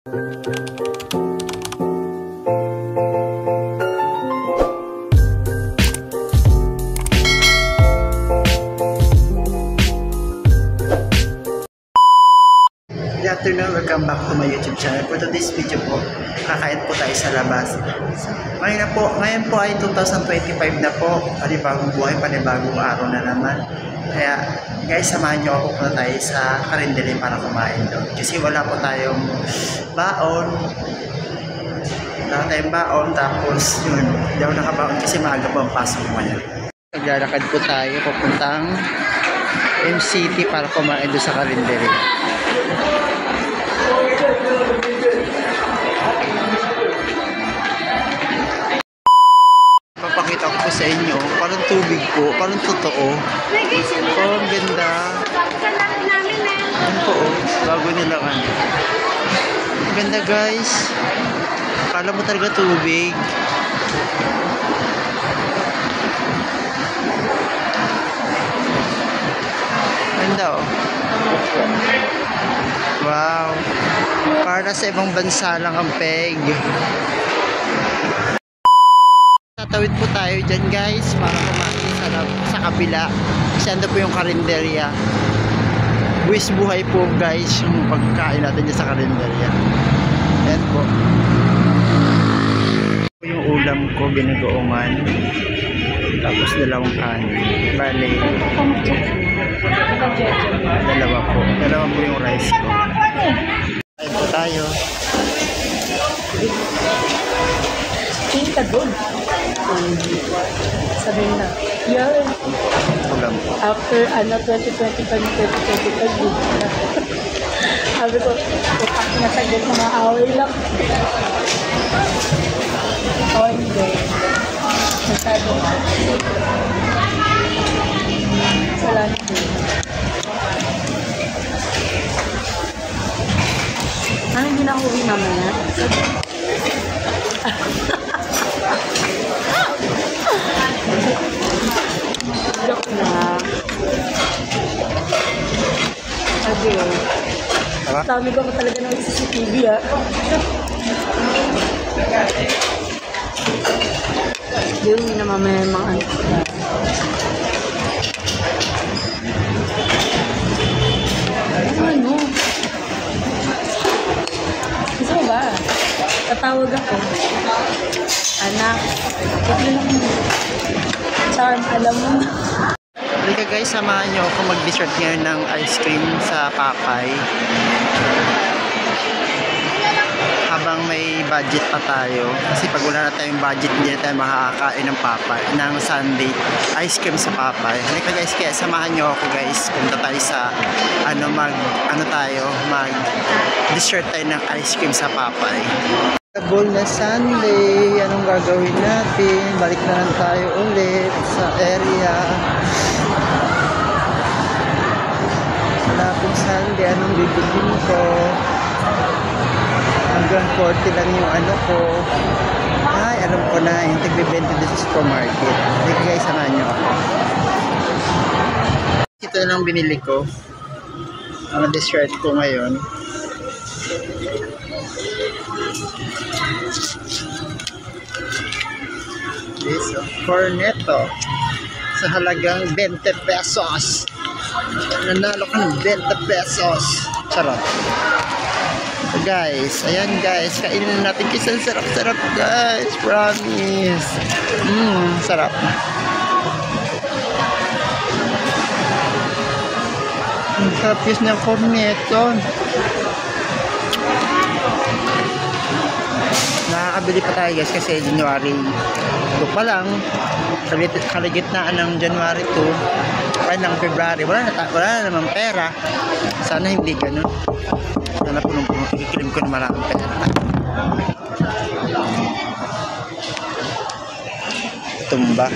Good afternoon, welcome back to my YouTube channel. For today's video po, kakain po tayo sa labas. Ngayon po ay 2025 na po. Panibagong buhay, panibagong araw na naman. Kaya guys, samahan nyo ako po tayo sa Carinderia para kumain doon. Kasi wala po tayong baon. Tapos yun, hindi ako nakabaon kasi maaga po ang pasok mo yan. Naglalakad po tayo papuntang MCT para kumain doon sa Carinderia. Papakita ko po sa inyo, parang tubig po, parang totoo. Oh, ang ganda. Yan po, oh, bago nilang ano. Ang ganda guys. Akala mo talaga tubig. Ganda oh. Wow. Para sa ibang bansa lang ang peg. Tatawid po tayo dyan guys para kumain sa kabila. Kasi ando po yung Carinderia. Buwis buhay po guys yung pagkain natin dyan sa Carinderia. Yan po. Yung ulam ko, binagoongan. Tapos dalawang kanin. Bale, dalawa po yung rice ko. Ayun po tayo. Kita good. Sabihin na. Yeah. Ulam po. After 2025 good na. Sabi ko, upak na saglit mga away lang. Oh, hindi. Masyado. Salamat din. Ano hindi na uwi mamaya? Joke na. Adiyo. Dami ko talaga ng CCTV ah. Yung na mamaya mga ano. Ano? Gusto mo ba? Tatawag ako. Anak. Ito lang mo. Charm, alam mo. Halika guys, samahan nyo ako mag-dessert ngayon ng ice cream sa Papay. Habang may budget pa tayo. Kasi pag wala na tayong budget, hindi na tayo makakakain ng Papay, ng Sunday ice cream sa Papay. Halika guys, kaya samahan nyo ako guys. Punta tayo sa mag-dessert tayo ng ice cream sa Papay. Tagol na Sunday, anong gagawin natin? Balik na lang tayo ulit sa area. Wala pong Sunday, anong bibigin ko? Hanggang 40 lang yung ano ko. Ay, alam ko na, yung tagbibenta dito sa supermarket. Hindi ko guys, samahan nyo ako. Ito lang binili ko. Ang dessert ko ngayon. This of cornetto sa halagang 20 pesos. Nanalo ka ng 20 pesos. Charot. So guys, ayan guys, kainin natin kasi sarap-sarap guys, promise. Sarap. Ang sarap yun ng cornetto. Nakakabili pa tayo guys kasi January 2 pa lang, kaligitnaan ng January 2 ay ng February, wala na namang pera. Sana hindi ganun. Sana punong-punong ikikilim ko na maraming pera. Tumba.